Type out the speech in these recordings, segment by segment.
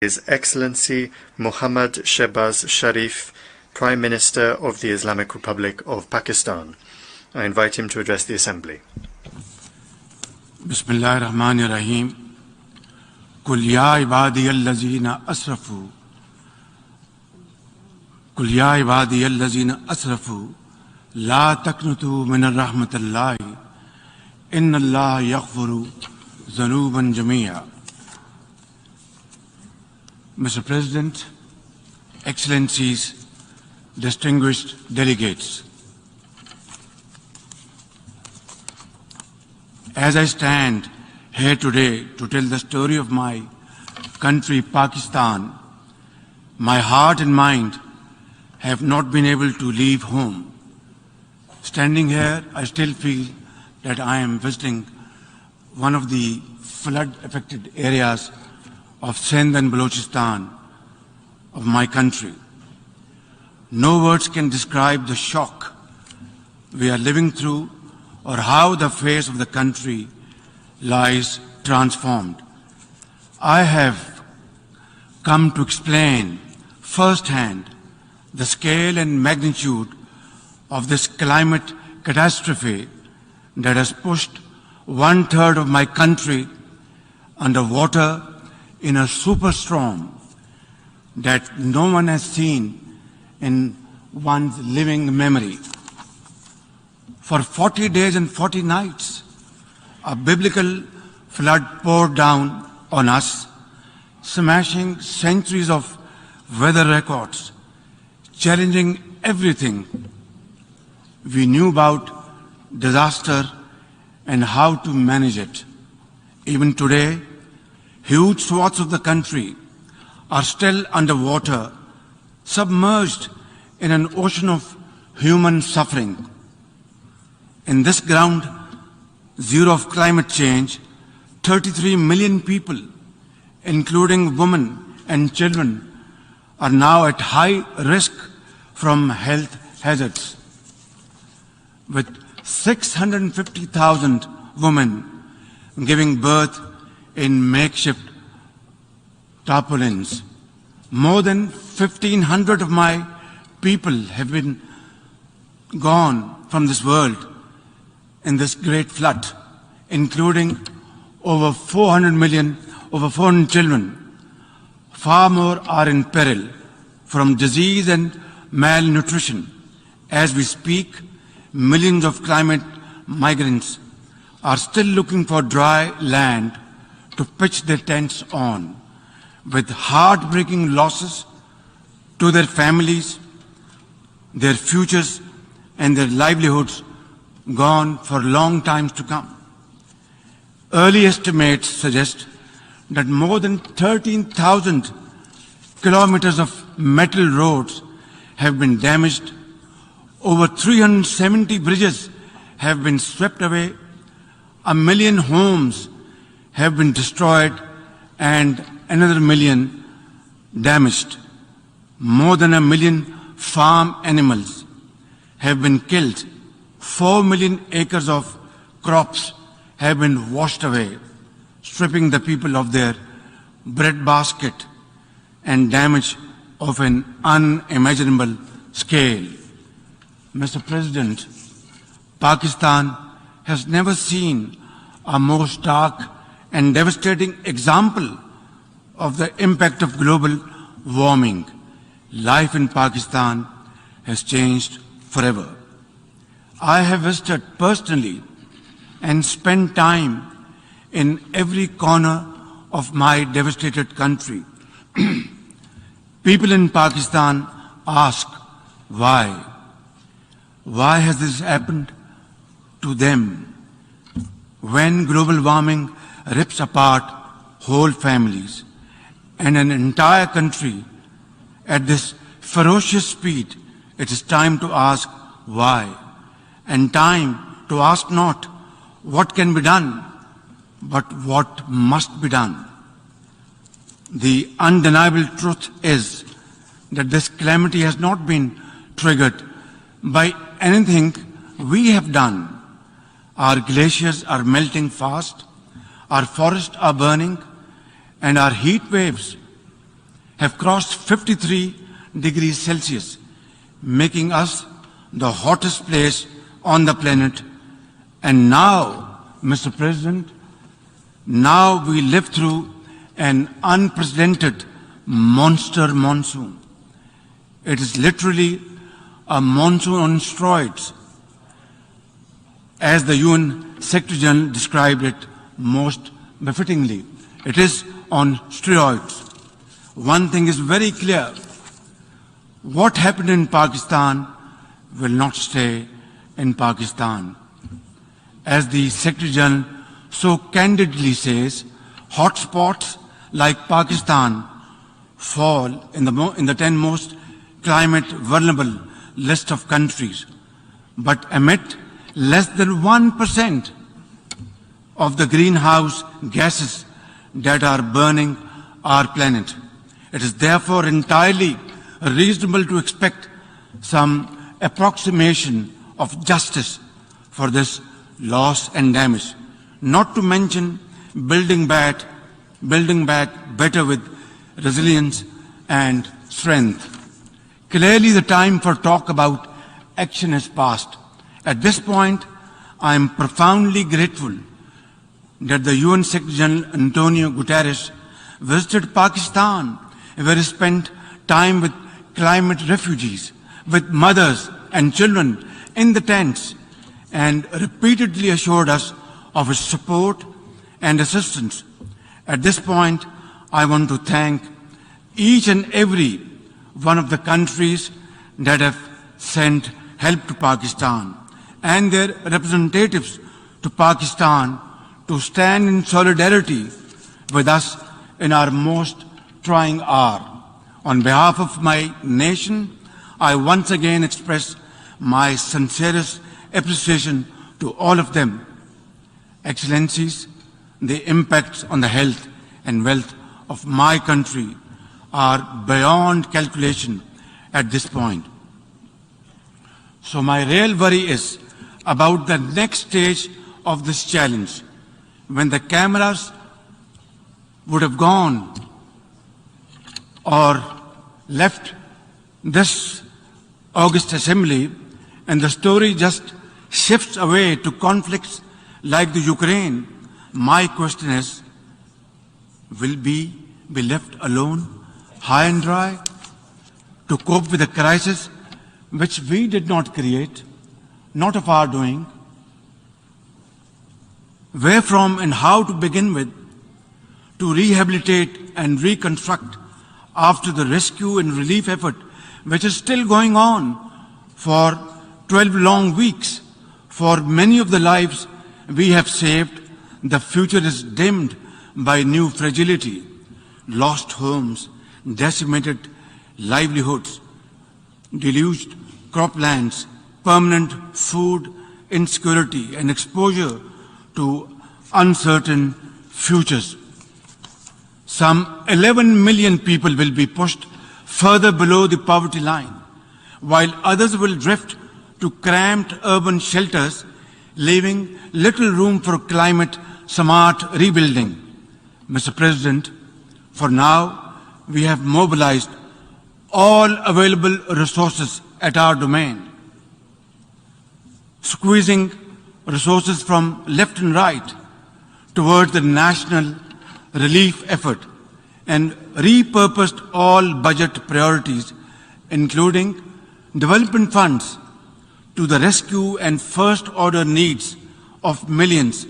His Excellency Muhammad Shahbaz Sharif, Prime Minister of the Islamic Republic of Pakistan. I invite him to address the Assembly. Bismillahir Rahmanir Rahim. Qul ya ibadiyallazina asrafu. Qul ya ibadiyallazina asrafu. La taqnutu minar rahmatillahi. Inna Allah yaghfiru dhunuban jami'a. Mr. President, Excellencies, distinguished delegates, as I stand here today to tell the story of my country, Pakistan, my heart and mind have not been able to leave home. Standing here, I still feel that I am visiting one of the flood-affected areas of Sindh and Balochistan of my country. No words can describe the shock we are living through or how the face of the country lies transformed. I have come to explain firsthand the scale and magnitude of this climate catastrophe that has pushed 1/3 of my country under water in a superstorm that no one has seen in one's living memory. For 40 days and 40 nights, a biblical flood poured down on us, smashing centuries of weather records, challenging everything we knew about disaster and how to manage it. Even today, huge swaths of the country are still underwater, submerged in an ocean of human suffering. In this ground zero of climate change, 33 million people, including women and children, are now at high risk from health hazards. With 650,000 women giving birth in makeshift tarpaulins. More than 1,500 of my people have been gone from this world in this great flood, including over 400 children. Far more are in peril from disease and malnutrition. As we speak, millions of climate migrants are still looking for dry land to pitch their tents on, with heartbreaking losses to their families, their futures and their livelihoods gone for long times to come. Early estimates suggest that more than 13,000 kilometers of metal roads have been damaged, over 370 bridges have been swept away, 1 million homes have been destroyed and another million damaged. More than 1 million farm animals have been killed. 4 million acres of crops have been washed away, stripping the people of their bread basket, and damage of an unimaginable scale. Mr. President, Pakistan has never seen a more stark and devastating example of the impact of global warming. Life in Pakistan has changed forever. I have visited personally and spent time in every corner of my devastated country. People in Pakistan ask, why? Why has this happened to them? When global warming rips apart whole families and an entire country at this ferocious speed, it is time to ask why, and time to ask not what can be done, but what must be done. The undeniable truth is that this calamity has not been triggered by anything we have done. Our glaciers are melting fast, our forests are burning, and our heat waves have crossed 53 degrees Celsius, making us the hottest place on the planet. And now, Mr. President, now we live through an unprecedented monster monsoon. It is literally a monsoon on steroids, as the UN Secretary General described it most befittingly. It is on steroids. One thing is very clear. What happened in Pakistan will not stay in Pakistan. As the Secretary General so candidly says, hotspots like Pakistan fall in the 10 most climate vulnerable list of countries, but emit less than 1% of the greenhouse gases that are burning our planet. It is therefore entirely reasonable to expect some approximation of justice for this loss and damage, not to mention building back better with resilience and strength. Clearly the time for talk about action has passed. At this point, I am profoundly grateful that the UN Secretary General Antonio Guterres visited Pakistan, where he spent time with climate refugees, with mothers and children in the tents, and repeatedly assured us of his support and assistance. At this point, I want to thank each and every one of the countries that have sent help to Pakistan and their representatives to Pakistan to stand in solidarity with us in our most trying hour. On behalf of my nation, I once again express my sincerest appreciation to all of them. Excellencies, the impacts on the health and wealth of my country are beyond calculation at this point. So my real worry is about the next stage of this challenge, when the cameras would have gone or left this August Assembly and the story just shifts away to conflicts like the Ukraine. My question is, will we be left alone, high and dry, to cope with a crisis which we did not create, not of our doing? Where from and how to begin with to rehabilitate and reconstruct after the rescue and relief effort which is still going on for 12 long weeks? For many of the lives we have saved, the future is dimmed by new fragility, lost homes, decimated livelihoods, deluged croplands, permanent food insecurity, and exposure to uncertain futures. Some 11 million people will be pushed further below the poverty line, while others will drift to cramped urban shelters, leaving little room for climate-smart rebuilding. Mr. President, for now, we have mobilized all available resources at our domain, squeezing resources from left and right towards the national relief effort, and repurposed all budget priorities, including development funds, to the rescue and first-order needs of millions,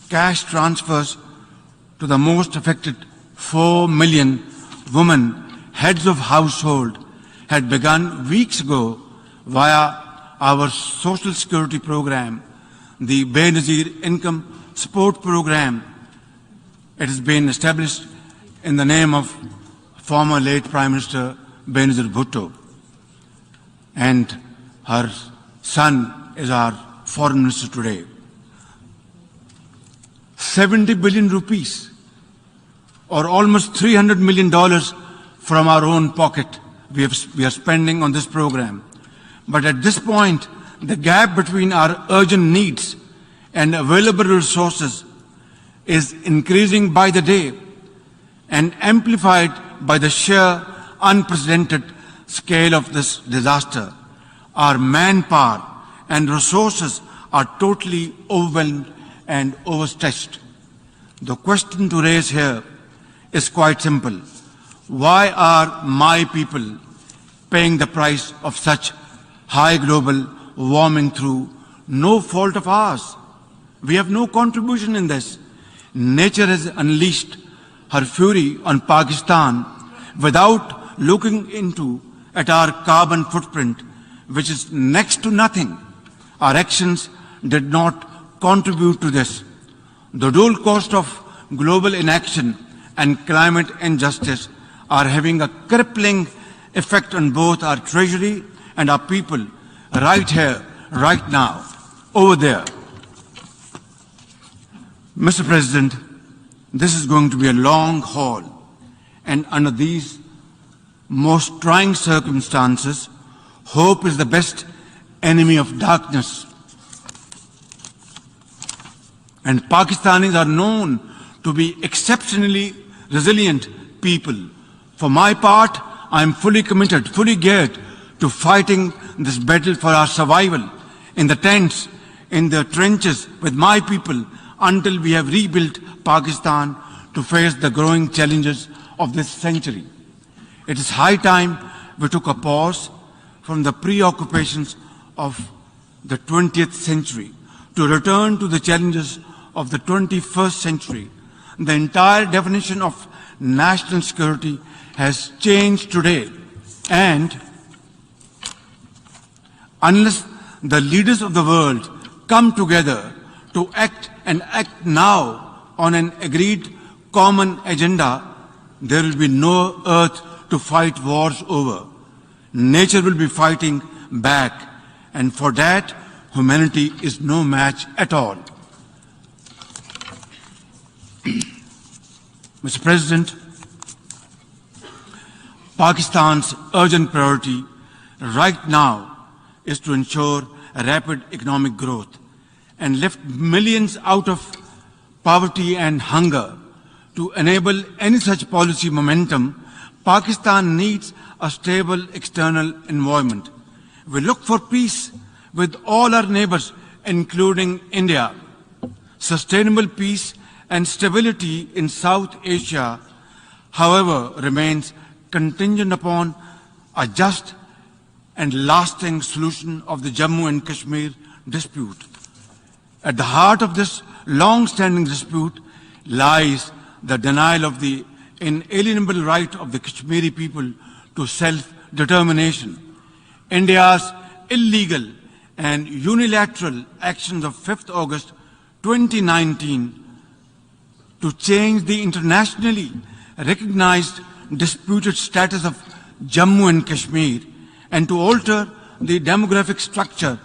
cash transfers to the most affected 4 million women, heads of household, had begun weeks ago via our social security program, the Benazir Income Support Program. It has been established in the name of former late Prime Minister Benazir Bhutto, and her son is our foreign minister today. 70 billion rupees, or almost $300 million from our own pocket we are spending on this program. But at this point, the gap between our urgent needs and available resources is increasing by the day and amplified by the sheer unprecedented scale of this disaster. Our manpower and resources are totally overwhelmed and overstretched. The question to raise here is quite simple. Why are my people paying the price of such high global warming through no fault of ours? We have no contribution in this. Nature has unleashed her fury on Pakistan without looking at our carbon footprint, which is next to nothing. Our actions did not contribute to this. The dual cost of global inaction and climate injustice are having a crippling effect on both our treasury and our people, right here, right now, over there. Mr. President, this is going to be a long haul, and under these most trying circumstances, hope is the best enemy of darkness. And Pakistanis are known to be exceptionally resilient people. For my part, I am fully committed, fully geared to fighting this battle for our survival in the tents, in the trenches with my people until we have rebuilt Pakistan to face the growing challenges of this century. It is high time we took a pause from the preoccupations of the 20th century to return to the challenges of the 21st century. The entire definition of national security has changed today, and unless the leaders of the world come together to act and act now on an agreed common agenda, there will be no earth to fight wars over. Nature will be fighting back, and for that, humanity is no match at all. Mr. President, Pakistan's urgent priority right now is to ensure a rapid economic growth and lift millions out of poverty and hunger. To enable any such policy momentum, Pakistan needs a stable external environment. We look for peace with all our neighbors, including India. Sustainable peace and stability in South Asia, however, remains contingent upon a just and lasting solution of the Jammu and Kashmir dispute. At the heart of this long-standing dispute lies the denial of the inalienable right of the Kashmiri people to self-determination. India's illegal and unilateral actions of 5th August 2019 to change the internationally recognized disputed status of Jammu and Kashmir and to alter the demographic structure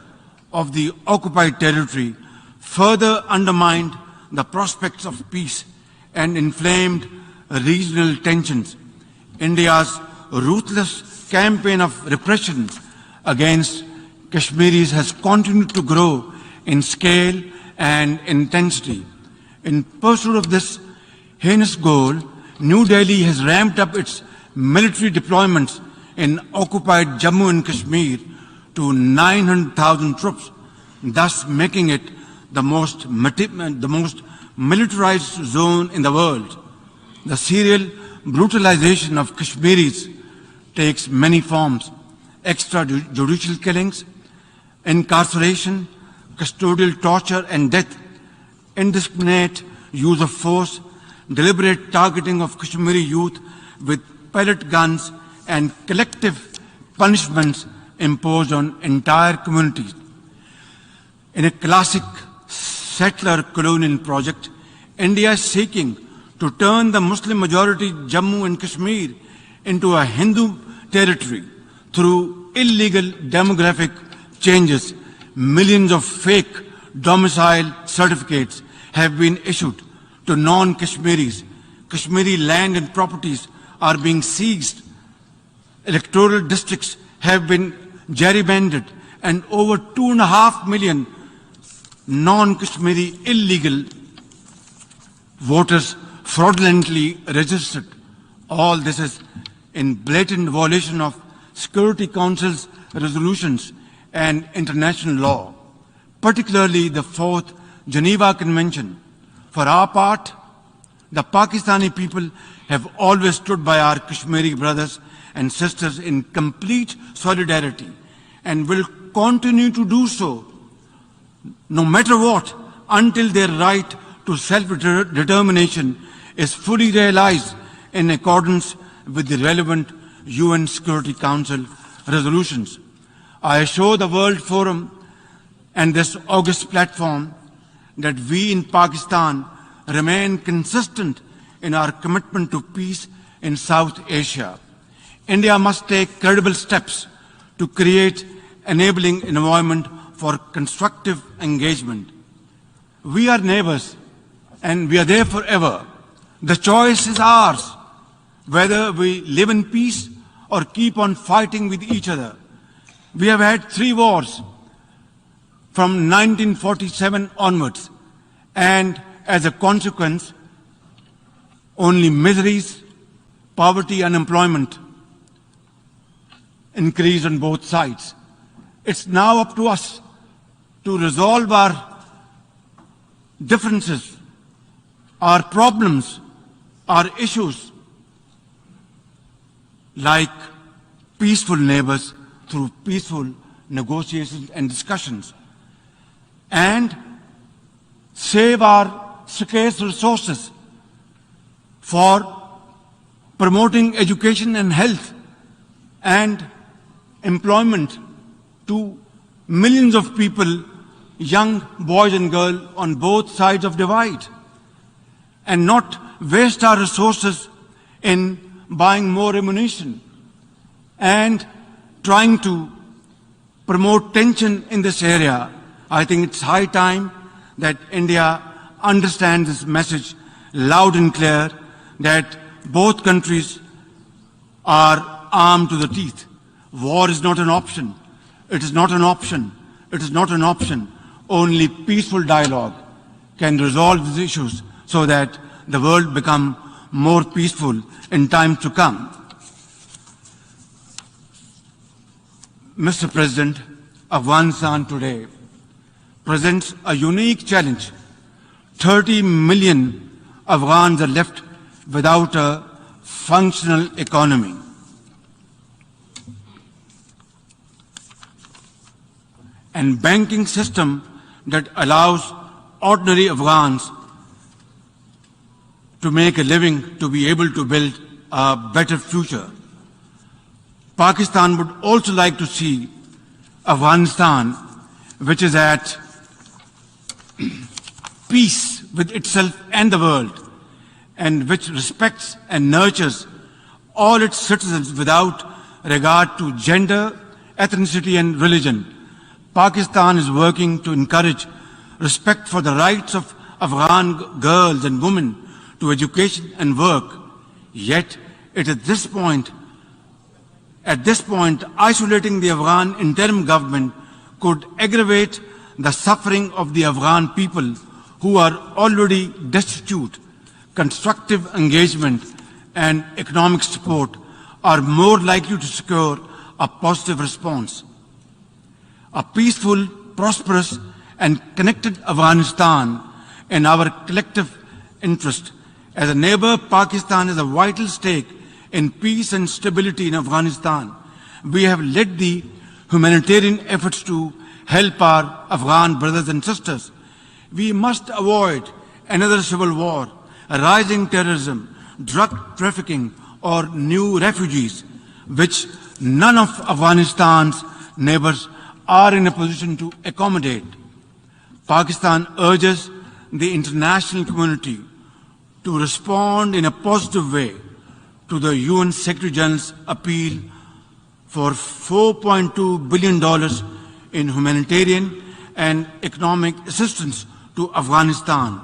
of the occupied territory further undermined the prospects of peace and inflamed regional tensions. India's ruthless campaign of repression against Kashmiris has continued to grow in scale and intensity. In pursuit of this heinous goal, New Delhi has ramped up its military deployments in occupied Jammu and Kashmir to 900,000 troops, thus making it the most militarized zone in the world. The serial brutalization of Kashmiris takes many forms: extrajudicial killings, incarceration, custodial torture and death, indiscriminate use of force, deliberate targeting of Kashmiri youth with pellet guns, and collective punishments imposed on entire communities. In a classic settler colonial project, India is seeking to turn the Muslim-majority Jammu and Kashmir into a Hindu territory through illegal demographic changes. Millions of fake domicile certificates have been issued to non-Kashmiris. Kashmiri land and properties are being seized. Electoral districts have been gerrymandered, and over 2.5 million non-Kashmiri illegal voters fraudulently registered. All this is in blatant violation of Security Council's resolutions and international law, particularly the 4th Geneva Convention. For our part, the Pakistani people have always stood by our Kashmiri brothers and sisters in complete solidarity and will continue to do so, no matter what, until their right to self-determination is fully realized in accordance with the relevant UN Security Council resolutions. I assure the World Forum and this august platform that we in Pakistan remain consistent in our commitment to peace in South Asia. India must take credible steps to create enabling environment for constructive engagement. We are neighbors and we are there forever. The choice is ours, whether we live in peace or keep on fighting with each other. We have had 3 wars from 1947 onwards, and as a consequence, only miseries, poverty, unemployment increased on both sides. It's now up to us to resolve our differences, our problems, our issues, like peaceful neighbors through peaceful negotiations and discussions, and save our scarce resources for promoting education and health and employment to millions of people, young boys and girls on both sides of divide, and not waste our resources in buying more ammunition and trying to promote tension in this area. I think it's high time that India understands this message loud and clear, that both countries are armed to the teeth. War is not an option. It is not an option. It is not an option. Only peaceful dialogue can resolve these issues so that the world become more peaceful in times to come. Mr. President, Afghanistan today presents a unique challenge. 30 million Afghans are left without a functional economy. And banking system that allows ordinary Afghans to make a living, to be able to build a better future. Pakistan would also like to see Afghanistan, which is at peace with itself and the world, and which respects and nurtures all its citizens without regard to gender, ethnicity, and religion. Pakistan is working to encourage respect for the rights of Afghan girls and women to education and work. Yet, at this point, isolating the Afghan interim government could aggravate the suffering of the Afghan people who are already destitute. Constructive engagement and economic support are more likely to secure a positive response. A peaceful, prosperous, and connected Afghanistan in our collective interest. As a neighbor, Pakistan has a vital stake in peace and stability in Afghanistan. We have led the humanitarian efforts to help our Afghan brothers and sisters. We must avoid another civil war, rising terrorism, drug trafficking, or new refugees, which none of Afghanistan's neighbors are in a position to accommodate. Pakistan urges the international community to respond in a positive way to the UN Secretary General's appeal for $4.2 billion in humanitarian and economic assistance to Afghanistan.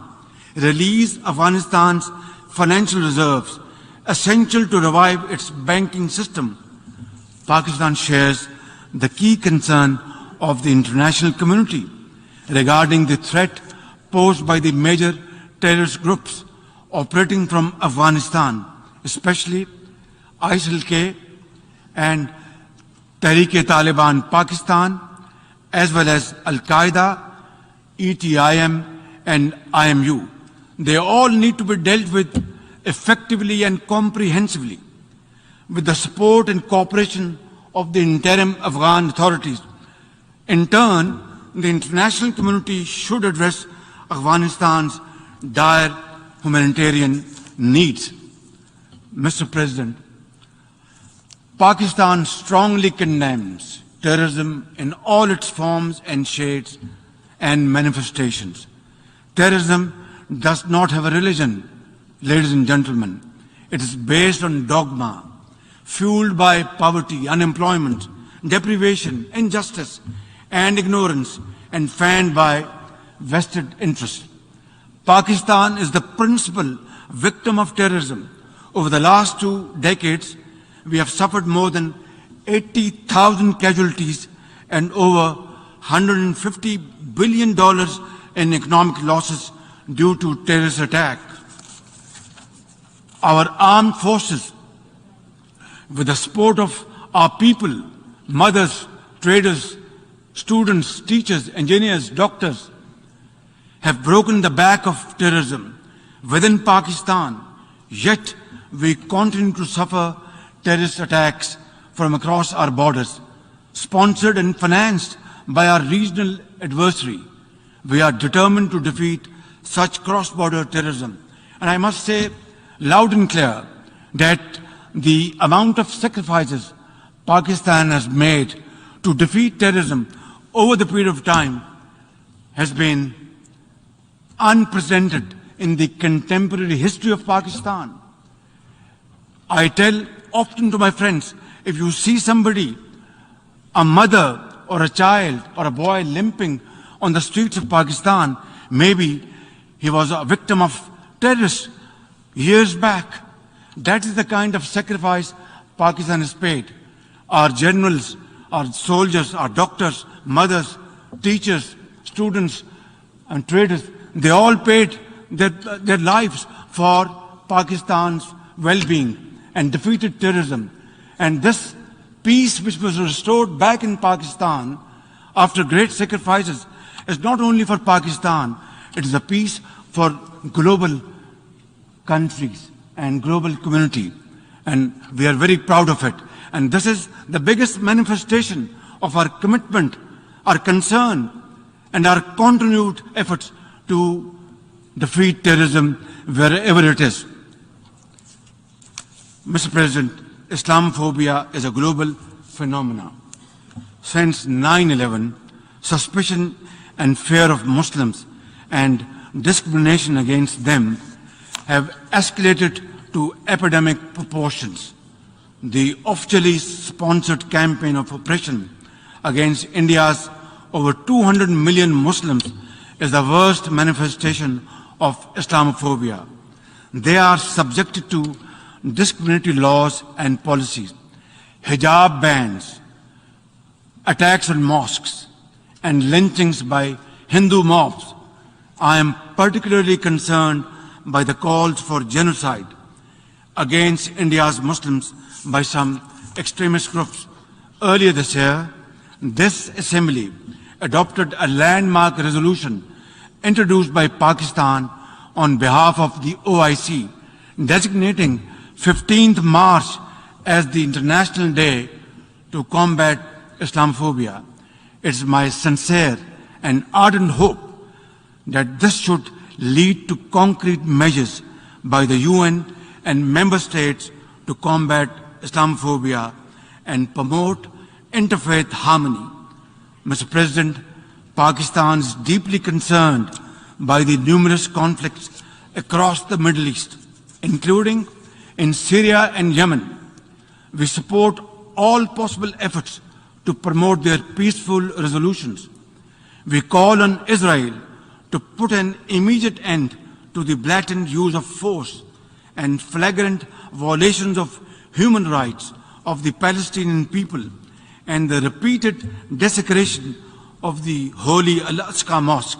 Release Afghanistan's financial reserves, essential to revive its banking system. Pakistan shares the key concern of the international community regarding the threat posed by the major terrorist groups operating from Afghanistan, especially ISIL-K and Tehreek-e-Taliban Pakistan, as well as Al-Qaeda, ETIM, and IMU. They all need to be dealt with effectively and comprehensively with the support and cooperation of the interim Afghan authorities. In turn, the international community should address Afghanistan's dire humanitarian needs. Mr. President, Pakistan strongly condemns terrorism in all its forms and shades and manifestations. Terrorism does not have a religion, ladies and gentlemen. It is based on dogma, fueled by poverty, unemployment, deprivation, injustice, and ignorance, and fanned by vested interests. Pakistan is the principal victim of terrorism. Over the last 2 decades, we have suffered more than 80,000 casualties and over $150 billion in economic losses due to terrorist attack. Our armed forces, with the support of our people, mothers, traders, students, teachers, engineers, doctors, have broken the back of terrorism within Pakistan, yet we continue to suffer terrorist attacks from across our borders, sponsored and financed by our regional adversary. We are determined to defeat such cross-border terrorism. And I must say loud and clear that the amount of sacrifices Pakistan has made to defeat terrorism over the period of time has been unprecedented in the contemporary history of Pakistan. I tell often to my friends, if you see somebody, a mother or a child or a boy limping on the streets of Pakistan, maybe he was a victim of terrorists years back. That is the kind of sacrifice Pakistan has paid. Our generals, our soldiers, our doctors, mothers, teachers, students, and traders, they all paid their lives for Pakistan's well-being and defeated terrorism. And this peace which was restored back in Pakistan after great sacrifices is not only for Pakistan, it is a peace for global countries and global community. And we are very proud of it. And this is the biggest manifestation of our commitment, our concern, and our continued efforts to defeat terrorism wherever it is. Mr. President, Islamophobia is a global phenomenon. Since 9/11, suspicion and fear of Muslims and discrimination against them have escalated to epidemic proportions. The officially sponsored campaign of oppression against India's over 200 million Muslims is the worst manifestation of Islamophobia. They are subjected to discriminatory laws and policies, hijab bans, attacks on mosques, and lynchings by Hindu mobs. I am particularly concerned by the calls for genocide against India's Muslims by some extremist groups. Earlier this year, this assembly adopted a landmark resolution introduced by Pakistan on behalf of the OIC, designating 15th March as the International Day to combat Islamophobia. It's my sincere and ardent hope that this should lead to concrete measures by the UN and member states to combat Islamophobia and promote interfaith harmony. Mr. President, Pakistan is deeply concerned by the numerous conflicts across the Middle East, including in Syria and Yemen. We support all possible efforts to promote their peaceful resolutions. We call on Israel to put an immediate end to the blatant use of force and flagrant violations of human rights of the Palestinian people and the repeated desecration of the holy Al-Aqsa Mosque.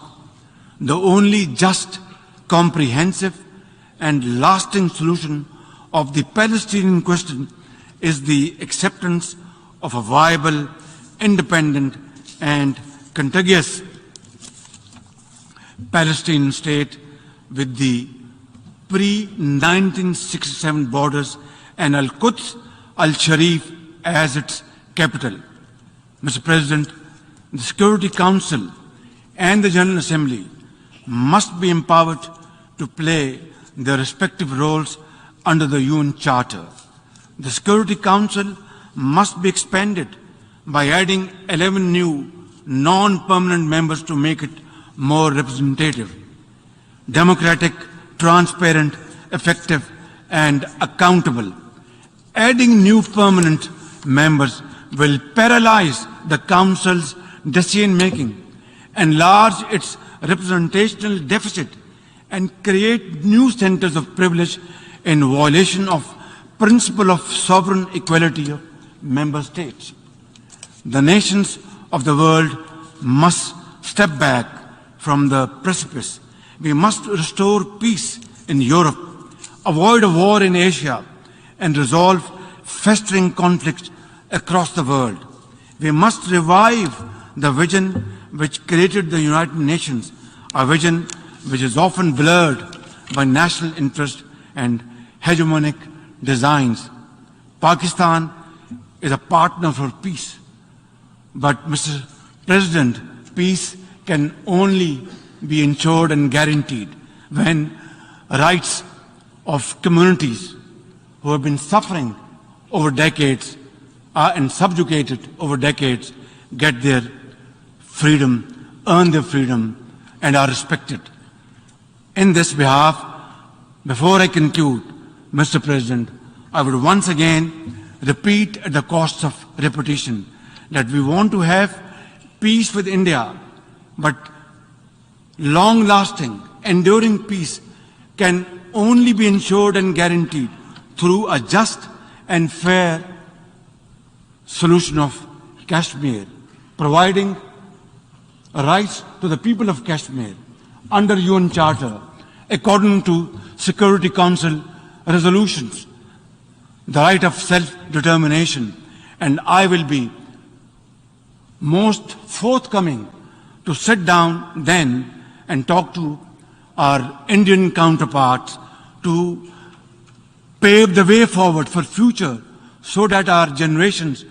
The only just, comprehensive, and lasting solution of the Palestinian question is the acceptance of a viable, independent and contiguous Palestinian state with the pre-1967 borders and Al-Quds Al-Sharif as its capital. Mr. President, the Security Council and the General Assembly must be empowered to play their respective roles under the UN Charter. The Security Council must be expanded by adding 11 new non-permanent members to make it more representative, democratic, transparent, effective, and accountable. Adding new permanent members will paralyze the Council's decision-making, enlarge its representational deficit, and create new centers of privilege in violation of principle of sovereign equality of member states. The nations of the world must step back from the precipice. We must restore peace in Europe, avoid a war in Asia, and resolve festering conflicts across the world. We must revive the vision which created the United Nations, a vision which is often blurred by national interest and hegemonic designs. Pakistan is a partner for peace. But, Mr. President, peace can only be ensured and guaranteed when rights of communities who have been suffering over decades and subjugated over decades get their freedom, earn their freedom, and are respected. In this behalf, before I conclude, Mr. President, I would once again repeat at the cost of repetition that we want to have peace with India, but long-lasting, enduring peace can only be ensured and guaranteed through a just and fair solution of Kashmir, providing rights to the people of Kashmir under UN Charter, according to Security Council resolutions, the right of self-determination, and I will be most forthcoming to sit down then and talk to our Indian counterparts to pave the way forward for future so that our generations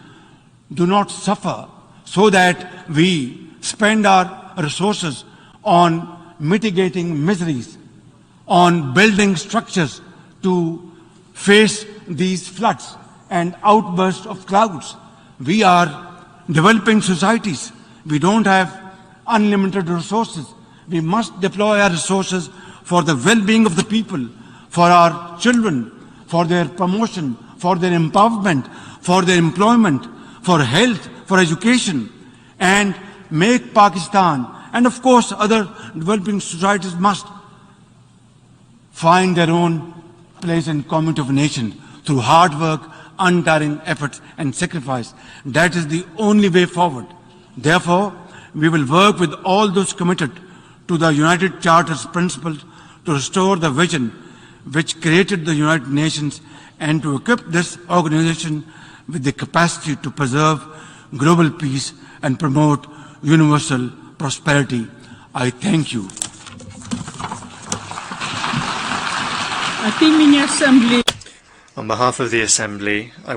do not suffer, so that we spend our resources on mitigating miseries, on building structures to face these floods and outbursts of clouds. We are developing societies. We don't have unlimited resources. We must deploy our resources for the well-being of the people, for our children, for their promotion, for their empowerment, for their employment, for health, for education, and make Pakistan, and of course other developing societies must find their own place in community of nations through hard work, untiring efforts and sacrifice. That is the only way forward. Therefore, we will work with all those committed to the United Charter's principles to restore the vision which created the United Nations and to equip this organization with the capacity to preserve global peace and promote universal prosperity. I thank you. I think in Assembly. On behalf of the Assembly, I